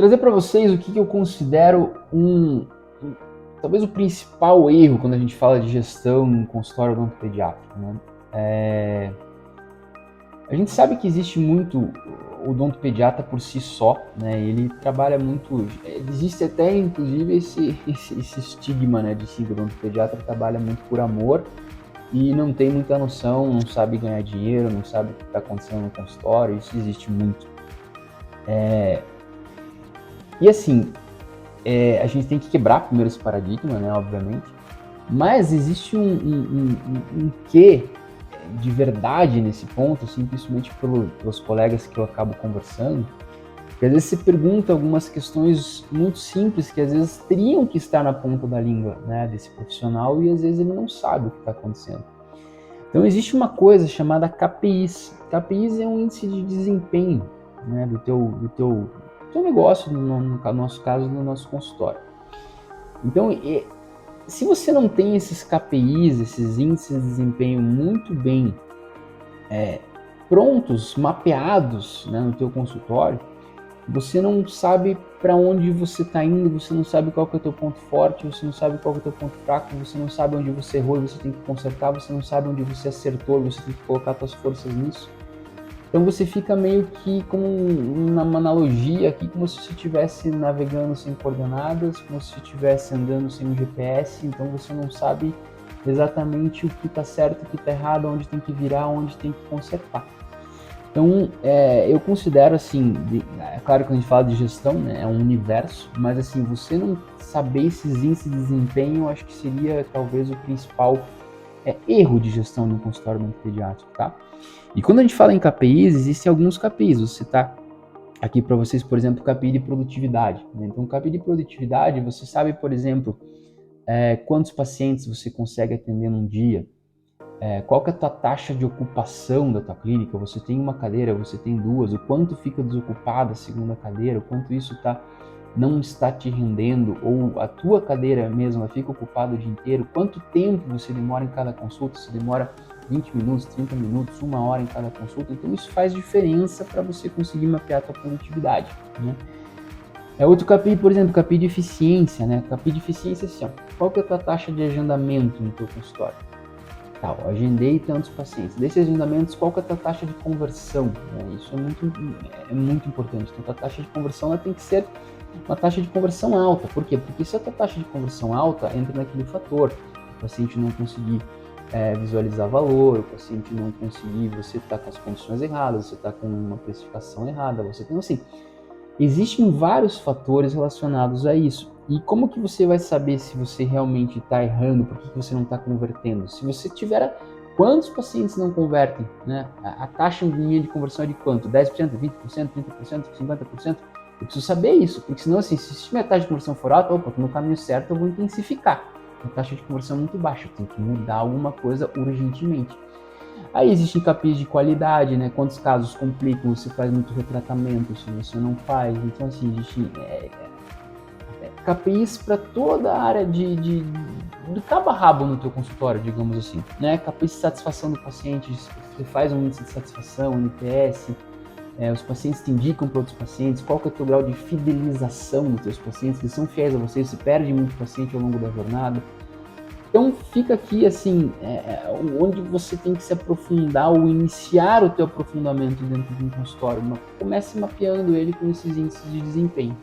trazer para vocês o que eu considero talvez o principal erro quando a gente fala de gestão em consultório odontopediátrico, né? A gente sabe que existe muito odontopediatra por si só, né? Ele trabalha muito, existe até inclusive esse estigma, né, de que o odontopediatra trabalha muito por amor e não tem muita noção, não sabe ganhar dinheiro, não sabe o que está acontecendo no consultório. Isso existe muito. E assim, a gente tem que quebrar primeiro esse paradigma, né, obviamente, mas existe um quê de verdade nesse ponto, assim, principalmente pelos colegas que eu acabo conversando, que às vezes se pergunta algumas questões muito simples que às vezes teriam que estar na ponta da língua, né, desse profissional, e às vezes ele não sabe o que está acontecendo. Então existe uma coisa chamada KPIs. KPIs é um índice de desempenho, né, do teu negócio, no nosso caso, no nosso consultório. Então, se você não tem esses KPIs, esses índices de desempenho muito bem prontos, mapeados, né, no teu consultório, você não sabe para onde você está indo, você não sabe qual que é o teu ponto forte, você não sabe qual que é o teu ponto fraco, você não sabe onde você errou e você tem que consertar, você não sabe onde você acertou e você tem que colocar suas forças nisso. Então você fica meio que com uma analogia aqui, como se você estivesse navegando sem coordenadas, como se você estivesse andando sem um GPS, então você não sabe exatamente o que está certo, o que está errado, onde tem que virar, onde tem que consertar. Então, eu considero assim, é claro que a gente fala de gestão, né, é um universo, mas assim, você não saber esses índices de desempenho, eu acho que seria talvez o principal erro de gestão de um consultório odontopediátrico, tá? E quando a gente fala em KPIs, existem alguns KPIs, vou citar aqui para vocês, por exemplo, o KPI de produtividade, né? Então, o KPI de produtividade, você sabe, por exemplo, quantos pacientes você consegue atender num dia, qual que é a tua taxa de ocupação da tua clínica, você tem uma cadeira, você tem duas, o quanto fica desocupada a segunda cadeira, o quanto isso não está te rendendo, ou a tua cadeira mesmo fica ocupada o dia inteiro, quanto tempo você demora em cada consulta, se demora 20 minutos, 30 minutos, 1 hora em cada consulta. Então isso faz diferença para você conseguir mapear a tua produtividade, né? Outro KPI, por exemplo, KPI de eficiência, né? KPI de eficiência é assim, ó, qual que é a tua taxa de agendamento no teu consultório? Tá, eu agendei tantos pacientes. Desses agendamentos, qual que é a tua taxa de conversão? Né? Isso é muito importante. Então, a taxa de conversão ela tem que ser uma taxa de conversão alta. Por quê? Porque se a tua taxa de conversão alta entra naquele fator, o paciente não conseguir visualizar valor, o paciente não conseguir, você está com as condições erradas, você está com uma precificação errada, você tem assim, existem vários fatores relacionados a isso. E como que você vai saber se você realmente está errando, por que você não está convertendo? Se você tiver, quantos pacientes não convertem, né? A taxa de conversão é de quanto? 10%, 20%, 30%, 50%? Eu preciso saber isso, porque senão assim, se minha taxa de conversão for alta, opa, estou no caminho certo, eu vou intensificar. A taxa de conversão é muito baixa, eu tenho que mudar alguma coisa urgentemente. Aí existem KPIs de qualidade, né? Quantos casos complicam, se faz muito retratamento, se você não faz. Então, assim, existem KPIs para toda a área do cabo a rabo no teu consultório, digamos assim, né? KPIs de satisfação do paciente, você faz um índice de satisfação, NPS, os pacientes te indicam para outros pacientes, qual que é o teu grau de fidelização dos teus pacientes, que são fiéis a você, você perde muito paciente ao longo da jornada. Então fica aqui assim, onde você tem que se aprofundar ou iniciar o teu aprofundamento dentro de um consultório. Comece mapeando ele com esses índices de desempenho.